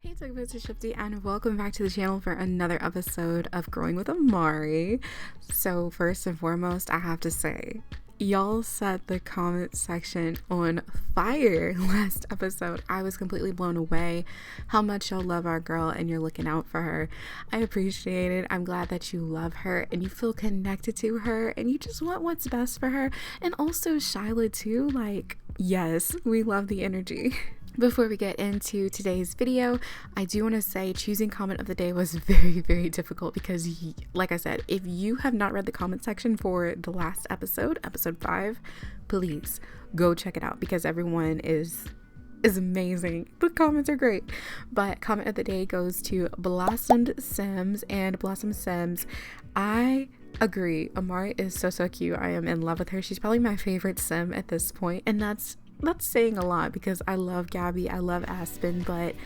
Hey Tugboats, it's Shiipty and welcome back to the channel for another episode of Growing with Amari. So first and foremost, I have to say, y'all set the comment section on fire last episode. I was completely blown away how much y'all love our girl and you're looking out for her. I appreciate it. I'm glad that you love her and you feel connected to her and you just want what's best for her. And also Shyla too, like, yes, we love the energy. Before we get into today's video, I do want to say choosing comment of the day was very difficult because, like I said, if you have not read the comment section for the last episode 5, please go check it out because everyone is amazing. The comments are great. But comment of the day goes to Blossomed Sims, and Blossom Sims, I agree. Amari is so cute. I am in love with her. She's probably my favorite sim at this point, and that's saying a lot because I love Gabby, I love Aspen, but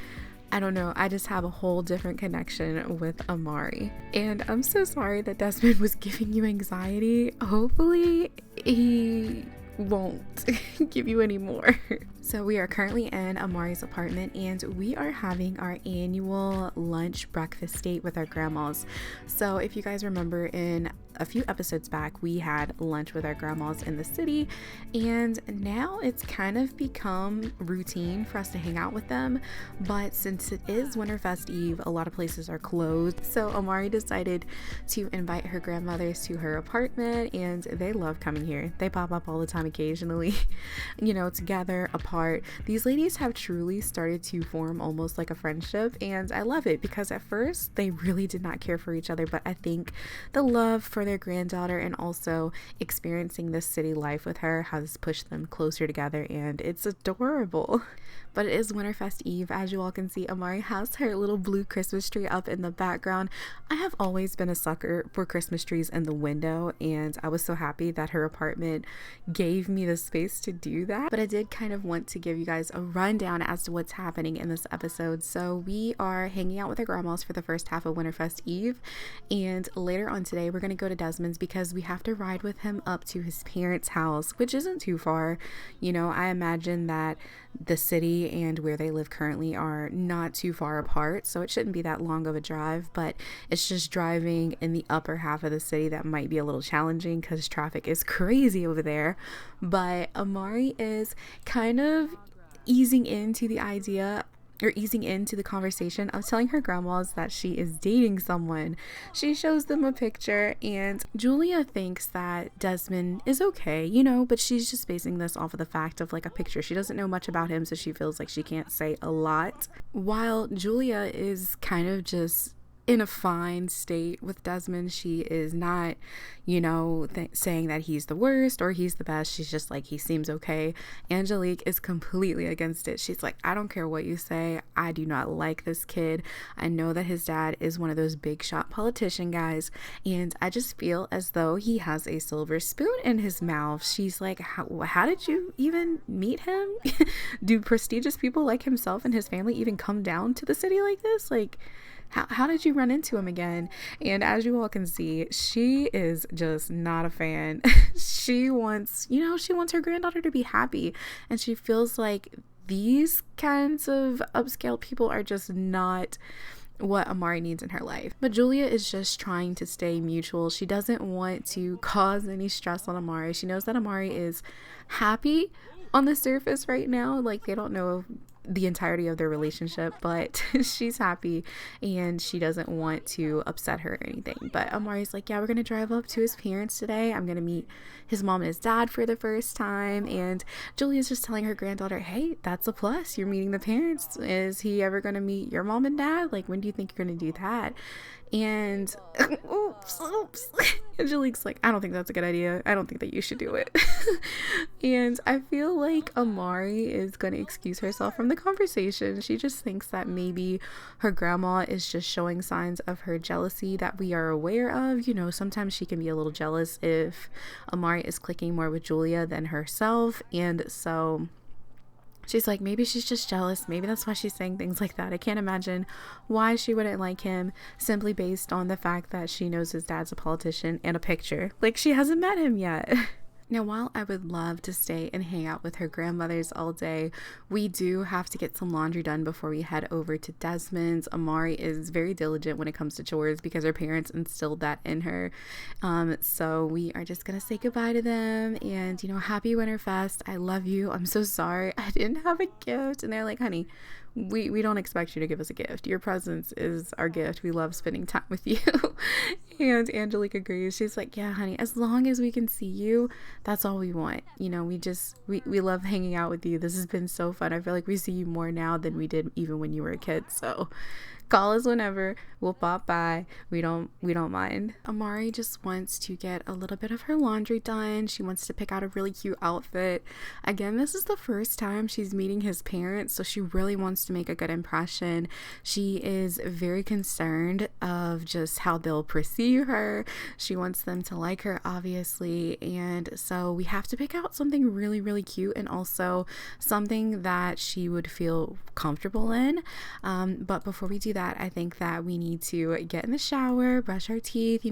I don't know, I just have a whole different connection with Amari. And I'm so sorry that Desmond was giving you anxiety. Hopefully he won't give you any more. So we are currently in Amari's apartment and we are having our annual lunch breakfast date with our grandmas. So if you guys remember, in a few episodes back we had lunch with our grandmas in the city, and now it's kind of become routine for us to hang out with them. But since it is Winterfest Eve, a lot of places are closed, so Amari decided to invite her grandmothers to her apartment, and they love coming here. They pop up all the time occasionally, you know, together, apart. These ladies have truly started to form almost like a friendship, and I love it because at first they really did not care for each other, but I think the love for their granddaughter and also experiencing this city life with her has pushed them closer together, and it's adorable. But it is Winterfest Eve. As you all can see, Amari has her little blue Christmas tree up in the background. I have always been a sucker for Christmas trees in the window, and I was so happy that her apartment gave me the space to do that. But I did kind of want to give you guys a rundown as to what's happening in this episode. So we are hanging out with our grandmas for the first half of Winterfest Eve, and later on today we're going to go to Desmond's because we have to ride with him up to his parents' house, which isn't too far. You know, I imagine that the city and where they live currently are not too far apart, so it shouldn't be that long of a drive, but it's just driving in the upper half of the city that might be a little challenging because traffic is crazy over there. But Amari is kind of easing into the idea, or easing into the conversation of telling her grandmas that she is dating someone. She shows them a picture, and Julia thinks that Desmond is okay, you know, but she's just basing this off of the fact of like a picture. She doesn't know much about him, so she feels like she can't say a lot. While Julia is kind of just in a fine state with Desmond. She is not, you know, saying that he's the worst or he's the best. She's just like, he seems okay. Angelique is completely against it. She's like, I don't care what you say. I do not like this kid. I know that his dad is one of those big shot politician guys, and I just feel as though he has a silver spoon in his mouth. She's like, how did you even meet him? Do prestigious people like himself and his family even come down to the city like this? Like, how did you run into him again? And as you all can see, she is just not a fan. She wants, you know, she wants her granddaughter to be happy, and she feels like these kinds of upscale people are just not what Amari needs in her life. But Julia is just trying to stay mutual. She doesn't want to cause any stress on Amari. She knows that Amari is happy on the surface right now. Like, they don't know the entirety of their relationship, but she's happy and she doesn't want to upset her or anything. But Amari's like, yeah, we're gonna drive up to his parents today. I'm gonna meet his mom and his dad for the first time. And Julia's just telling her granddaughter, hey, that's a plus, you're meeting the parents. Is he ever gonna meet your mom and dad? Like, when do you think you're gonna do that? And oops. Angelique's like, I don't think that's a good idea. I don't think that you should do it. And I feel like Amari is going to excuse herself from the conversation. She just thinks that maybe her grandma is just showing signs of her jealousy that we are aware of. You know, sometimes she can be a little jealous if Amari is clicking more with Julia than herself. And so she's like, maybe she's just jealous. Maybe that's why she's saying things like that. I can't imagine why she wouldn't like him simply based on the fact that she knows his dad's a politician and a picture. Like, she hasn't met him yet. Now, while I would love to stay and hang out with her grandmothers all day, we do have to get some laundry done before we head over to Desmond's. Amari is very diligent when it comes to chores because her parents instilled that in her. So we are just going to say goodbye to them and, happy Winterfest. I love you. I'm so sorry I didn't have a gift. And they're like, honey, we don't expect you to give us a gift. Your presence is our gift. We love spending time with you. And Angelique agrees. She's like, yeah, honey, as long as we can see you, that's all we want. We love hanging out with you. This has been so fun. I feel like we see you more now than we did even when you were a kid. So call us whenever. We'll pop by. We don't mind. Amari just wants to get a little bit of her laundry done. She wants to pick out a really cute outfit. Again, this is the first time she's meeting his parents, so she really wants to make a good impression. She is very concerned of just how they'll perceive her. She wants them to like her, obviously, and so we have to pick out something really, really cute and also something that she would feel comfortable in. But before we do that, I think that we need to get in the shower, brush our teeth,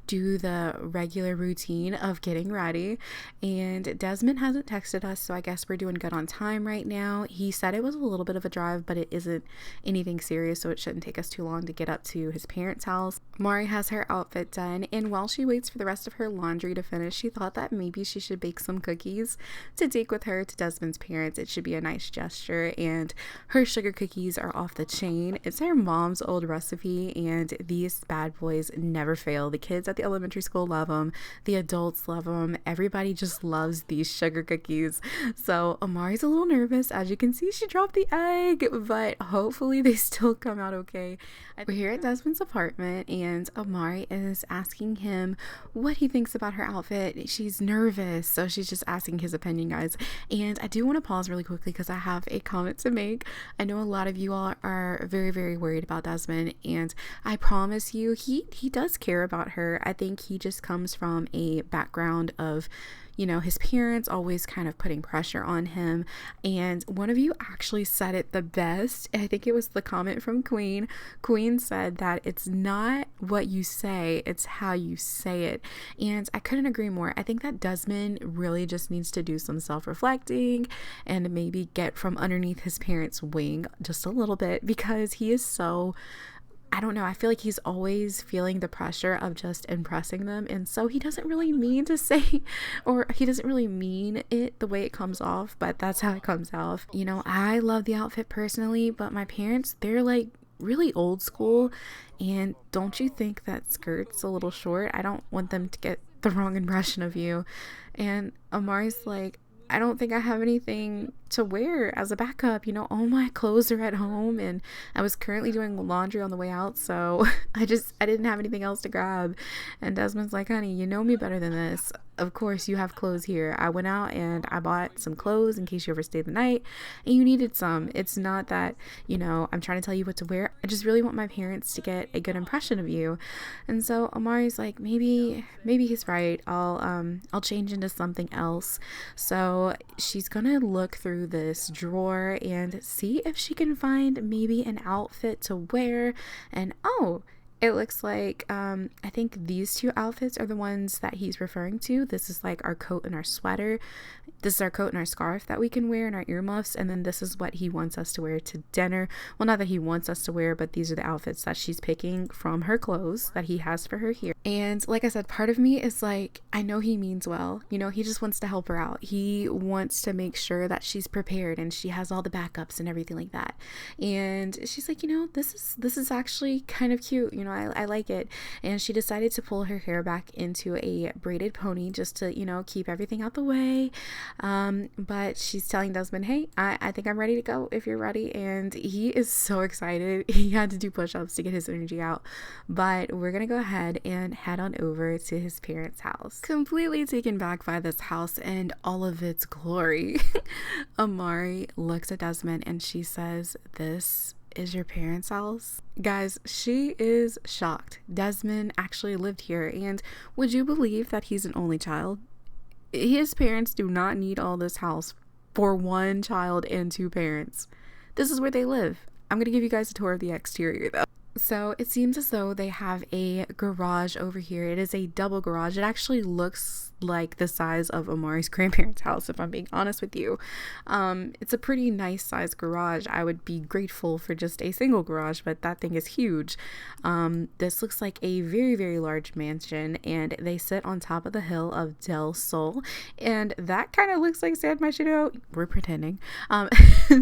do the regular routine of getting ready. And Desmond hasn't texted us, so I guess we're doing good on time right now. He said it was a little bit of a drive, but it isn't anything serious, so it shouldn't take us too long to get up to his parents' house. Mari has her outfit done, and while she waits for the rest of her laundry to finish, she thought that maybe she should bake some cookies to take with her to Desmond's parents. It should be a nice gesture, and her sugar cookies are off the chain. It's her mom's old recipe, and these bad boys never fail. The kids at the elementary school love them. The adults love them. Everybody just loves these sugar cookies. So Amari's a little nervous. As you can see, she dropped the egg, but hopefully they still come out okay. We're here at Desmond's apartment, and Amari is asking him what he thinks about her outfit. She's nervous, so she's just asking his opinion, guys. And I do want to pause really quickly because I have a comment to make. I know a lot of you all are very, very worried about Desmond, and I promise you, he does care about her. I think he just comes from a background of, his parents always kind of putting pressure on him. And one of you actually said it the best. I think it was the comment from Queen. Queen said that it's not what you say, it's how you say it. And I couldn't agree more. I think that Desmond really just needs to do some self-reflecting and maybe get from underneath his parents' wing just a little bit, because he is so, I don't know, I feel like he's always feeling the pressure of just impressing them. And so he doesn't really mean to say, or he doesn't really mean it the way it comes off, but that's how it comes off. I love the outfit personally, but my parents, they're like really old school. And don't you think that skirt's a little short? I don't want them to get the wrong impression of you. And Amari's like, I don't think I have anything to wear as a backup. All my clothes are at home, and I was currently doing laundry on the way out, so I didn't have anything else to grab. And Desmond's like, honey, you know me better than this. Of course you have clothes here. I went out and I bought some clothes in case you overstayed the night and you needed some. It's not that, I'm trying to tell you what to wear. I just really want my parents to get a good impression of you. And so Amari's like, maybe he's right. I'll change into something else. So she's gonna look through this drawer and see if she can find maybe an outfit to wear. And it looks like, I think these two outfits are the ones that he's referring to. This is like our coat and our sweater. This is our coat and our scarf that we can wear, and our earmuffs. And then this is what he wants us to wear to dinner. Well, not that he wants us to wear, but these are the outfits that she's picking from her clothes that he has for her here. And like I said, part of me is like, I know he means well. He just wants to help her out. He wants to make sure that she's prepared and she has all the backups and everything like that. And she's like, this is actually kind of cute. I like it. And she decided to pull her hair back into a braided pony just to, keep everything out the way. But she's telling Desmond, hey, I think I'm ready to go if you're ready. And he is so excited. He had to do push-ups to get his energy out. But we're going to go ahead and head on over to his parents' house. Completely taken back by this house and all of its glory, Amari looks at Desmond and she says, this is your parents' house? Guys, she is shocked. Desmond actually lived here, and would you believe that he's an only child? His parents do not need all this house for one child and two parents. This is where they live. I'm gonna give you guys a tour of the exterior though. So it seems as though they have a garage over here. It is a double garage. It actually looks like the size of Amari's grandparents' house, if I'm being honest with you. It's a pretty nice size garage. I would be grateful for just a single garage, but that thing is huge. This looks like a very, very large mansion, and they sit on top of the hill of Del Sol, and that kind of looks like San Myshudo. We're pretending.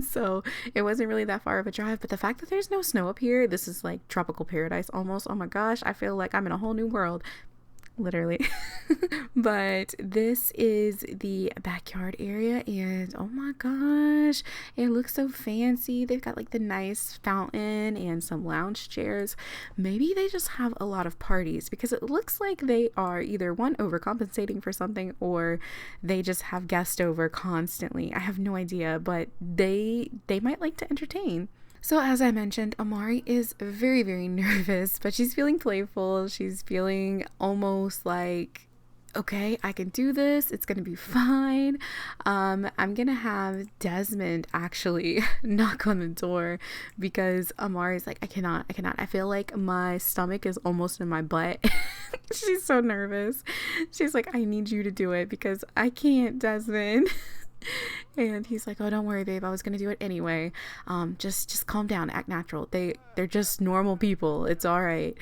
So it wasn't really that far of a drive, but the fact that there's no snow up here, this is like tropical paradise almost. Oh my gosh, I feel like I'm in a whole new world, literally. But this is the backyard area, and oh my gosh, it looks so fancy. They've got like the nice fountain and some lounge chairs. Maybe they just have a lot of parties, because it looks like they are either one, overcompensating for something, or they just have guests over constantly. I have no idea, but they might like to entertain. So as I mentioned, Amari is very, very nervous, but she's feeling playful. She's feeling almost like, okay, I can do this. It's going to be fine. I'm going to have Desmond actually knock on the door, because Amari's like, I cannot. I feel like my stomach is almost in my butt. She's so nervous. She's like, I need you to do it because I can't, Desmond. And he's like, oh, don't worry, babe, I was gonna do it anyway. Just calm down, act natural. They're just normal people, it's all right.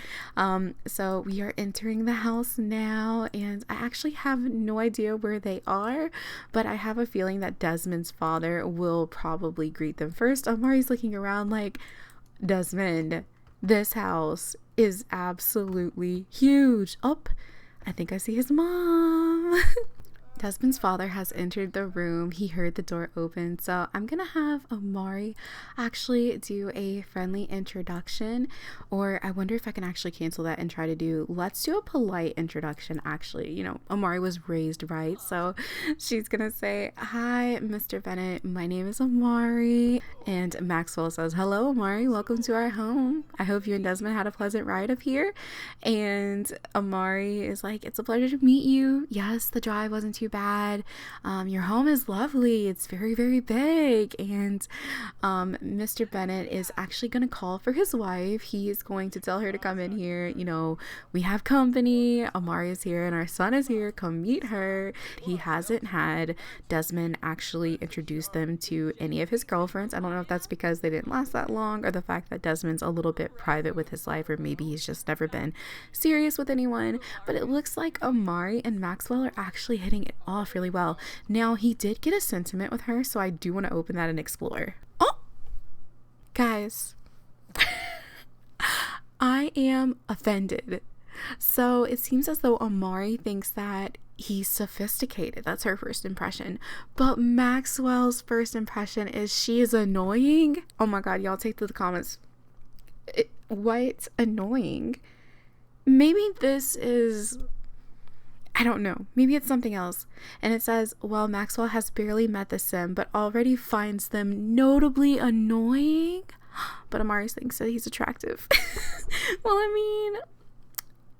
So we are entering the house now, and I actually have no idea where they are, but I have a feeling that Desmond's father will probably greet them first. Amari's looking around like, Desmond, this house is absolutely huge. Oh, I think I see his mom. Desmond's father has entered the room. He heard the door open, so I'm gonna have Amari actually do a friendly introduction, or I wonder if I can actually cancel that and try to do, let's do a polite introduction. Actually, you know, Amari was raised right, so she's gonna say, hi, Mr. Bennett, my name is Amari. And Maxwell says, hello, Amari, welcome to our home. I hope you and Desmond had a pleasant ride up here. And Amari is like, it's a pleasure to meet you. Yes, the drive wasn't too bad. Your home is lovely. It's very, very big. And Mr. Bennett is actually going to call for his wife. He is going to tell her to come in here. You know, we have company. Amari is here and our son is here. Come meet her. He hasn't had Desmond actually introduce them to any of his girlfriends. I don't know if that's because they didn't last that long, or the fact that Desmond's a little bit private with his life, or maybe he's just never been serious with anyone. But it looks like Amari and Maxwell are actually hitting it off really well. Now, he did get a sentiment with her, so I do want to open that and explore. Oh, guys, I am offended. So it seems as though Amari thinks that he's sophisticated. That's her first impression. But Maxwell's first impression is she is annoying. Oh my god, y'all take to the comments. What? Annoying? Maybe this is, I don't know. Maybe it's something else. And it says, well, Maxwell has barely met the sim, but already finds them notably annoying. But Amari thinks that he's attractive. Well, I mean,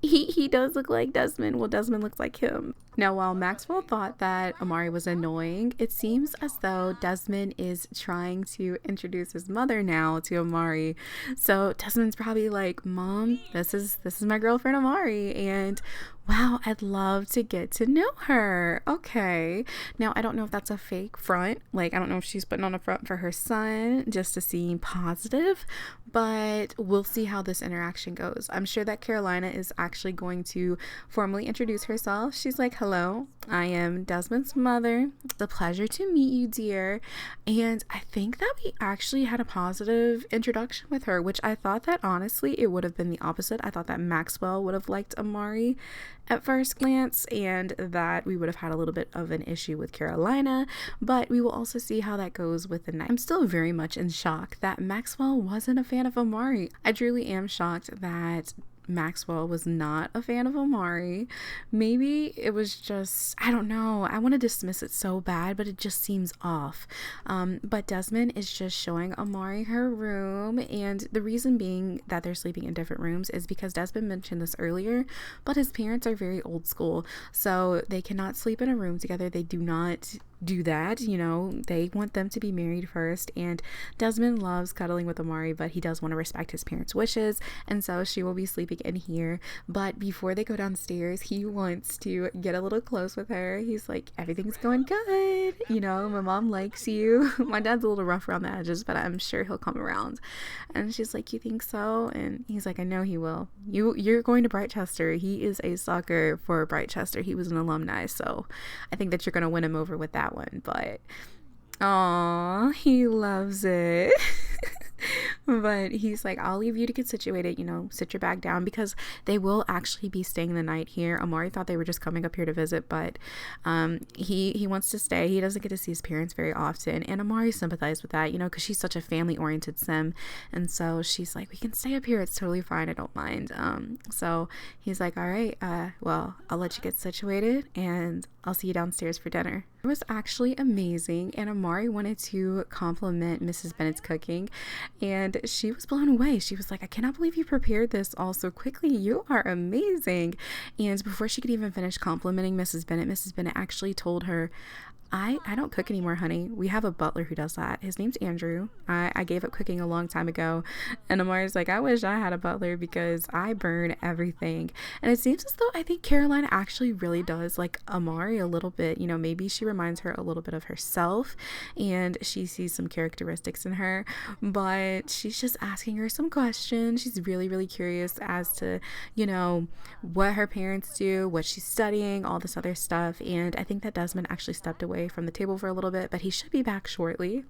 he does look like Desmond. Well, Desmond looks like him. Now, while Maxwell thought that Amari was annoying, it seems as though Desmond is trying to introduce his mother now to Amari. So Desmond's probably like, Mom, this is my girlfriend Amari, and wow, I'd love to get to know her. Okay. Now, I don't know if that's a fake front. Like, I don't know if she's putting on a front for her son just to seem positive, but we'll see how this interaction goes. I'm sure that Carolina is actually going to formally introduce herself. She's like, hello, I am Desmond's mother. It's a pleasure to meet you, dear. And I think that we actually had a positive introduction with her, which I thought that honestly it would have been the opposite. I thought that Maxwell would have liked Amari at first glance, and that we would have had a little bit of an issue with Carolina, but we will also see how that goes with the night. I'm still very much in shock that Maxwell wasn't a fan of Amari. I truly am shocked that Maxwell was not a fan of Amari. Maybe it was just, I don't know, I want to dismiss it so bad, but it just seems off. But Desmond is just showing Amari her room, and the reason being that they're sleeping in different rooms is because Desmond mentioned this earlier, but his parents are very old school, so they cannot sleep in a room together. They do not do that. You know, they want them to be married first, and Desmond loves cuddling with Amari, but he does want to respect his parents' wishes, and so she will be sleeping in here. But before they go downstairs, he wants to get a little close with her. He's like, everything's going good, you know, my mom likes you. My dad's a little rough around the edges, but I'm sure he'll come around. And she's like, you think so? And he's like, I know he will. You're going to Brightchester. He is a sucker for Brightchester. He was an alumni, so I think that you're going to win him over with that one. But aw, he loves it. But he's like, I'll leave you to get situated, you know, sit your bag down, because they will actually be staying the night here. Amari thought they were just coming up here to visit, but he wants to stay. He doesn't get to see his parents very often, and Amari sympathized with that, you know, because she's such a family-oriented sim, and so she's like, we can stay up here, it's totally fine, I don't mind. So he's like, all right, well, I'll let you get situated, and I'll see you downstairs for dinner. It was actually amazing, and Amari wanted to compliment Mrs. Bennett's cooking, and she was blown away. She was like, I cannot believe you prepared this all so quickly. You are amazing. And before she could even finish complimenting Mrs. Bennett actually told her, I don't cook anymore, honey. We have a butler who does that. His name's Andrew. I gave up cooking a long time ago. And Amari's like, I wish I had a butler because I burn everything. And it seems as though I think Carolina actually really does like Amari a little bit. You know, maybe she reminds her a little bit of herself and she sees some characteristics in her, but she's just asking her some questions. She's really, really curious as to, you know, what her parents do, what she's studying, all this other stuff. And I think that Desmond actually stepped away from the table for a little bit, but he should be back shortly.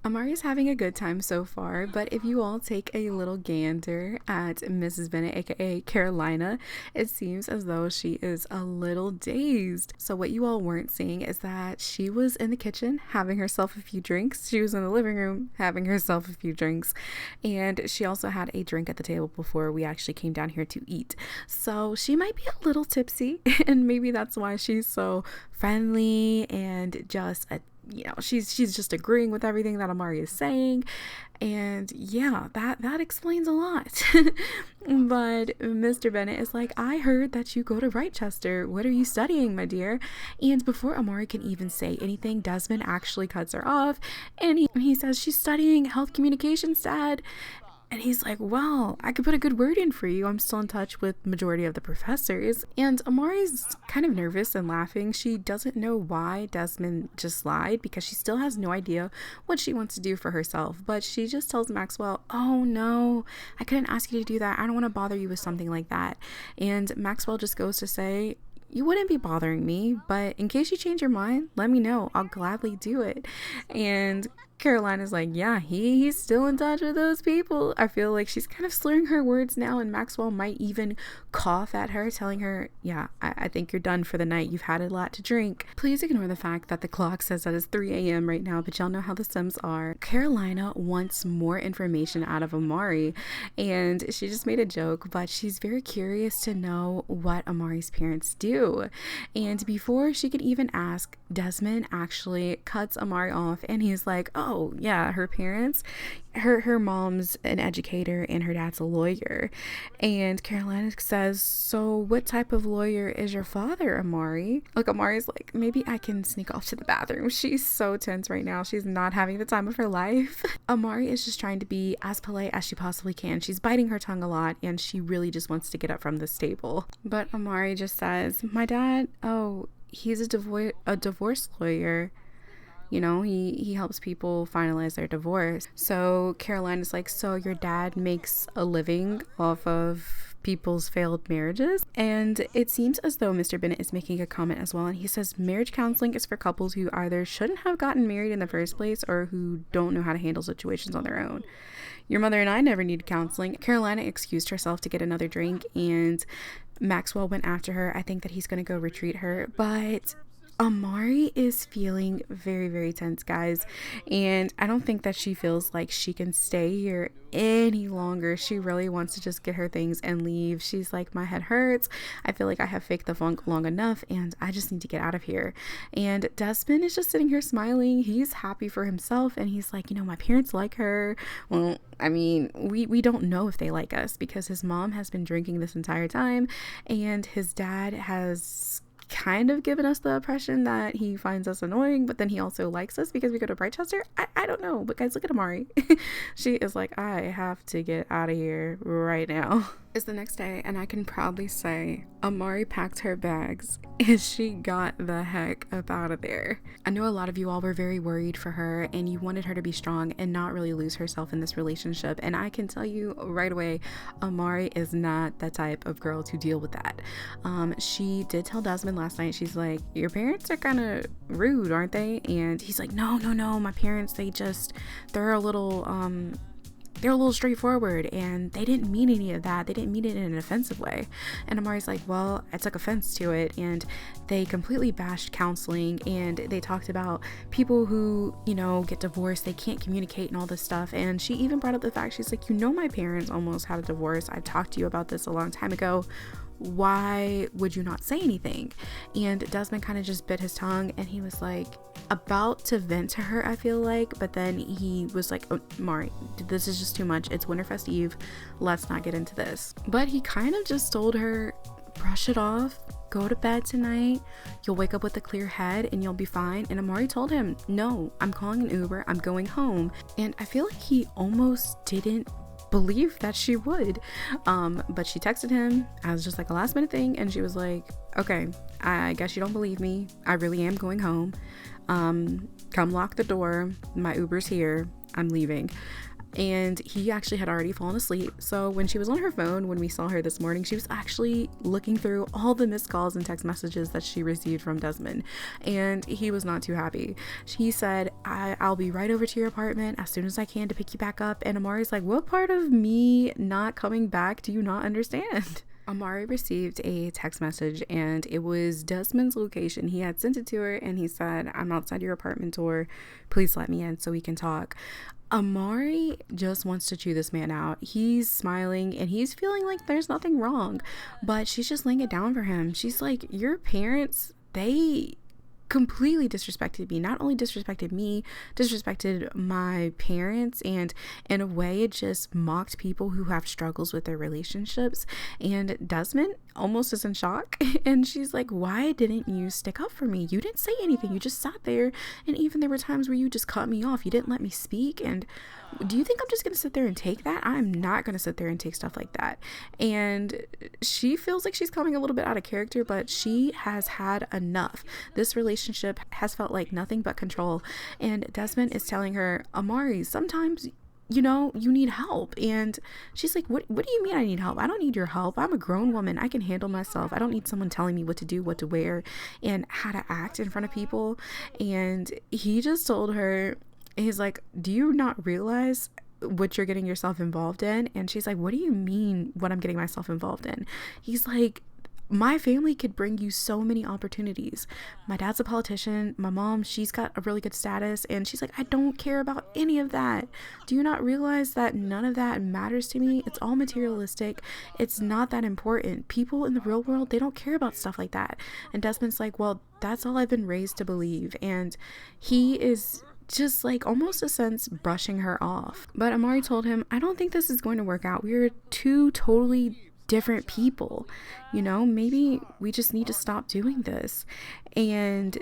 Amari is having a good time so far, but if you all take a little gander at Mrs. Bennett, aka Carolina, it seems as though she is a little dazed. So what you all weren't seeing is that she was in the kitchen having herself a few drinks. She was in the living room having herself a few drinks, and she also had a drink at the table before we actually came down here to eat. So she might be a little tipsy, and maybe that's why she's so friendly and just you know, she's just agreeing with everything that Amari is saying. And yeah, that explains a lot. But Mr. Bennett is like, I heard that you go to Brightchester. What are you studying, my dear? And before Amari can even say anything, Desmond actually cuts her off, and he says, she's studying health communications, Dad. And he's like, well, I could put a good word in for you. I'm still in touch with majority of the professors. And Amari's kind of nervous and laughing. She doesn't know why Desmond just lied, because she still has no idea what she wants to do for herself. But she just tells Maxwell, oh no, I couldn't ask you to do that. I don't want to bother you with something like that. And Maxwell just goes to say, you wouldn't be bothering me, but in case you change your mind, let me know. I'll gladly do it. And Carolina's like, yeah, he's still in touch with those people. I feel like she's kind of slurring her words now, and Maxwell might even cough at her, telling her, yeah, I think you're done for the night. You've had a lot to drink. Please ignore the fact that the clock says that it's 3 a.m. right now, but y'all know how the Sims are. Carolina wants more information out of Amari, and she just made a joke, but she's very curious to know what Amari's parents do. And before she could even ask, Desmond actually cuts Amari off, and he's like, oh yeah, her parents, her mom's an educator and her dad's a lawyer. And Carolina says, so what type of lawyer is your father, Amari? Look, Amari's like, maybe I can sneak off to the bathroom. She's so tense right now. She's not having the time of her life. Amari is just trying to be as polite as she possibly can. She's biting her tongue a lot, and she really just wants to get up from this table. But Amari just says, my dad, oh, he's a divorce lawyer. You know, he helps people finalize their divorce. So Carolina's like, so your dad makes a living off of people's failed marriages? And it seems as though Mr. Bennett is making a comment as well, and he says marriage counseling is for couples who either shouldn't have gotten married in the first place or who don't know how to handle situations on their own. Your mother and I never needed counseling. Carolina excused herself to get another drink, and Maxwell went after her. I think that he's going to go retreat her, but Amari is feeling very, very tense, guys, and I don't think that she feels like she can stay here any longer. She really wants to just get her things and leave. She's like, my head hurts. I feel like I have faked the funk long enough, and I just need to get out of here. And Desmond is just sitting here smiling. He's happy for himself, and he's like, you know, my parents like her. Well, I mean, we don't know if they like us because his mom has been drinking this entire time, and his dad has kind of given us the impression that he finds us annoying, but then he also likes us because we go to Brightchester. I don't know, but guys, look at Amari. She is like, I have to get out of here right now. It's the next day, and I can proudly say Amari packed her bags and she got the heck up out of there. I know a lot of you all were very worried for her and you wanted her to be strong and not really lose herself in this relationship, and I can tell you right away, Amari is not the type of girl to deal with that. She did tell Desmond last night, she's like, your parents are kind of rude, aren't they? And he's like, no, my parents, they're a little straightforward and they didn't mean any of that. They didn't mean it in an offensive way. And Amari's like, well, I took offense to it. And they completely bashed counseling, and they talked about people who, get divorced, they can't communicate and all this stuff. And she even brought up the fact, she's like, my parents almost had a divorce. I talked to you about this a long time ago. Why would you not say anything? And Desmond kind of just bit his tongue, and he was like about to vent to her, I feel like, but then he was like, oh, Mari, this is just too much. It's Winterfest Eve. Let's not get into this. But he kind of just told her, brush it off, go to bed tonight. You'll wake up with a clear head and you'll be fine. And Amari told him, no, I'm calling an Uber. I'm going home. And I feel like he almost didn't believe that she would, but she texted him as just like a last minute thing, and she was like, okay, I guess you don't believe me. I really am going home. Come lock the door. My Uber's here. I'm leaving. And he actually had already fallen asleep. So when she was on her phone, when we saw her this morning, she was actually looking through all the missed calls and text messages that she received from Desmond. And he was not too happy. He said, I'll be right over to your apartment as soon as I can to pick you back up. And Amari's like, what part of me not coming back do you not understand? Amari received a text message, and it was Desmond's location. He had sent it to her, and he said, I'm outside your apartment door. Please let me in so we can talk. Amari just wants to chew this man out. He's smiling and he's feeling like there's nothing wrong, but she's just laying it down for him. She's like, your parents, they completely disrespected me. Not only disrespected me, disrespected my parents, and in a way it just mocked people who have struggles with their relationships. And Desmond almost is in shock, and she's like, why didn't you stick up for me? You didn't say anything. You just sat there, and even there were times where you just cut me off. You didn't let me speak. And do you think I'm just gonna sit there and take that? I'm not gonna sit there and take stuff like that. And she feels like she's coming a little bit out of character, but she has had enough. This relationship has felt like nothing but control, and Desmond is telling her, Amari, sometimes you need help. And she's like, what do you mean I need help? I don't need your help. I'm a grown woman. I can handle myself. I don't need someone telling me what to do, what to wear, and how to act in front of people. And he just told her, he's like, do you not realize what you're getting yourself involved in? And she's like, what do you mean what I'm getting myself involved in? He's like, my family could bring you so many opportunities. My dad's a politician. My mom, she's got a really good status. And she's like, I don't care about any of that. Do you not realize that none of that matters to me? It's all materialistic. It's not that important. People in the real world, they don't care about stuff like that. And Desmond's like, well, that's all I've been raised to believe. And he is just like almost a sense brushing her off. But Amari told him, I don't think this is going to work out. We're two totally different people, maybe we just need to stop doing this. And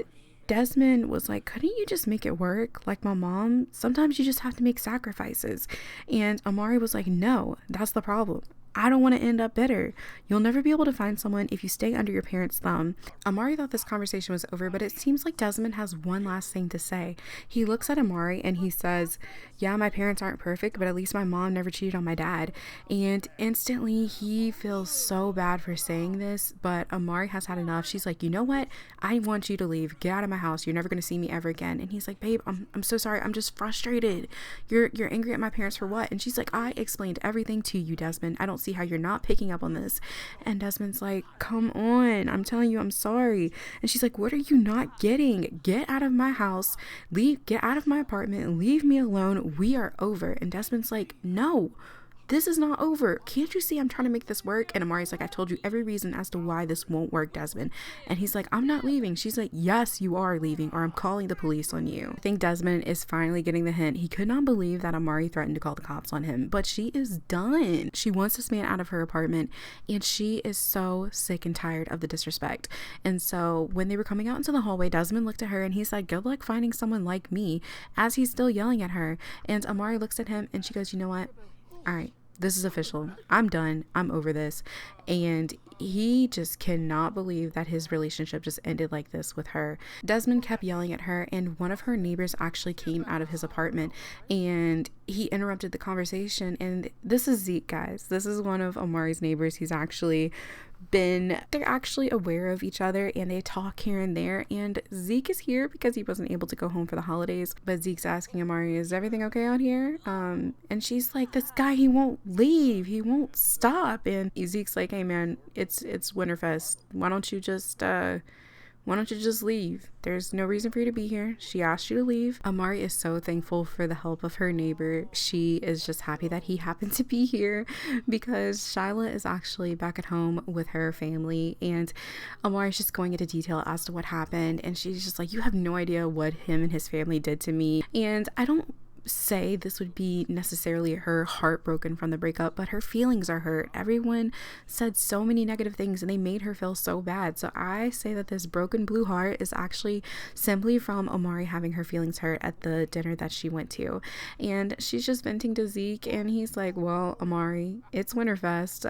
Desmond was like, couldn't you just make it work like my mom? Sometimes you just have to make sacrifices. And Amari was like, no, that's the problem. I don't want to end up bitter. You'll never be able to find someone if you stay under your parents' thumb. Amari thought this conversation was over, but it seems like Desmond has one last thing to say. He looks at Amari and he says, yeah, my parents aren't perfect, but at least my mom never cheated on my dad. And instantly he feels so bad for saying this, but Amari has had enough. She's like, you know what? I want you to leave. Get out of my house. You're never going to see me ever again. And he's like, babe, I'm so sorry. I'm just frustrated. You're angry at my parents for what? And she's like, I explained everything to you, Desmond. I don't see how you're not picking up on this. And Desmond's like, come on, I'm telling you, I'm sorry. And she's like, what are you not getting? Get out of my house, get out of my apartment, leave me alone. We are over. And Desmond's like, no, this is not over. Can't you see I'm trying to make this work? And Amari's like, I told you every reason as to why this won't work, Desmond. And he's like, I'm not leaving. She's like, yes, you are leaving, or I'm calling the police on you. I think Desmond is finally getting the hint. He could not believe that Amari threatened to call the cops on him, but she is done. She wants this man out of her apartment, and she is so sick and tired of the disrespect. And so when they were coming out into the hallway, Desmond looked at her and he's like, good luck finding someone like me, as he's still yelling at her. And Amari looks at him and she goes, you know what? All right, this is official. I'm done. I'm over this. And he just cannot believe that his relationship just ended like this with her. Desmond kept yelling at her, and one of her neighbors actually came out of his apartment and he interrupted the conversation. And this is Zeke, guys. This is one of Amari's neighbors. They're actually aware of each other and they talk here and there. And Zeke is here because he wasn't able to go home for the holidays, but Zeke's asking Amari, is everything okay out here? And she's like, this guy, he won't leave, he won't stop. And Zeke's like, hey man, it's Winterfest, why don't you just leave? There's no reason for you to be here. She asked you to leave. Amari is so thankful for the help of her neighbor. She is just happy that he happened to be here, because Shyla is actually back at home with her family, and Amari's just going into detail as to what happened. And she's just like, you have no idea what him and his family did to me. And I don't say this would be necessarily her heart broken from the breakup, but her feelings are hurt. Everyone said so many negative things and they made her feel so bad. So I say that this broken blue heart is actually simply from Amari having her feelings hurt at the dinner that she went to. And she's just venting to Zeke, and he's like, well, Amari, it's Winterfest,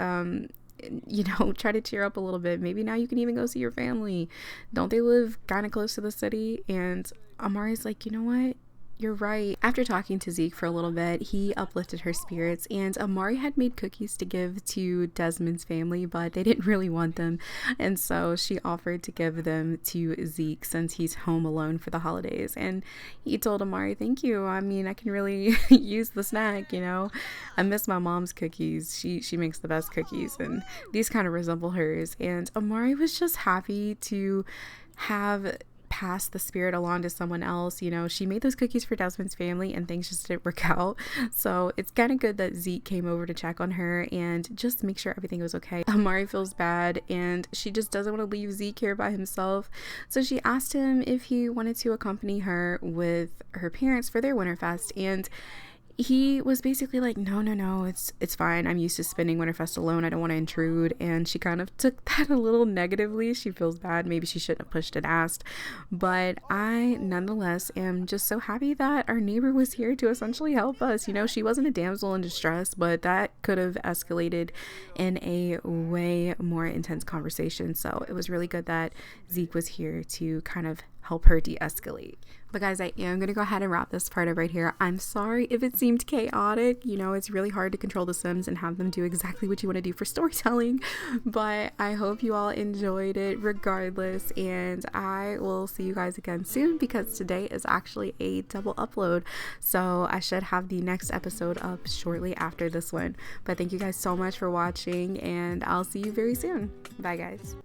try to cheer up a little bit. Maybe now you can even go see your family. Don't they live kind of close to the city? And Amari's like, you know what? You're right. After talking to Zeke for a little bit, he uplifted her spirits, and Amari had made cookies to give to Desmond's family, but they didn't really want them. And so she offered to give them to Zeke since he's home alone for the holidays. And he told Amari, thank you. I mean, I can really use the snack, I miss my mom's cookies. She makes the best cookies, and these kind of resemble hers. And Amari was just happy to have pass the spirit along to someone else. She made those cookies for Desmond's family and things just didn't work out. So it's kind of good that Zeke came over to check on her and just make sure everything was okay. Amari feels bad and she just doesn't want to leave Zeke here by himself. So she asked him if he wanted to accompany her with her parents for their Winterfest, and he was basically like, no, it's fine. I'm used to spending Winterfest alone. I don't want to intrude. And she kind of took that a little negatively. She feels bad. Maybe she shouldn't have pushed and asked. But I, nonetheless, am just so happy that our neighbor was here to essentially help us. She wasn't a damsel in distress, but that could have escalated in a way more intense conversation. So it was really good that Zeke was here to kind of help her de-escalate. But guys, I am going to go ahead and wrap this part up right here. I'm sorry if it seemed chaotic. It's really hard to control the Sims and have them do exactly what you want to do for storytelling. But I hope you all enjoyed it regardless. And I will see you guys again soon, because today is actually a double upload. So I should have the next episode up shortly after this one. But thank you guys so much for watching, and I'll see you very soon. Bye guys.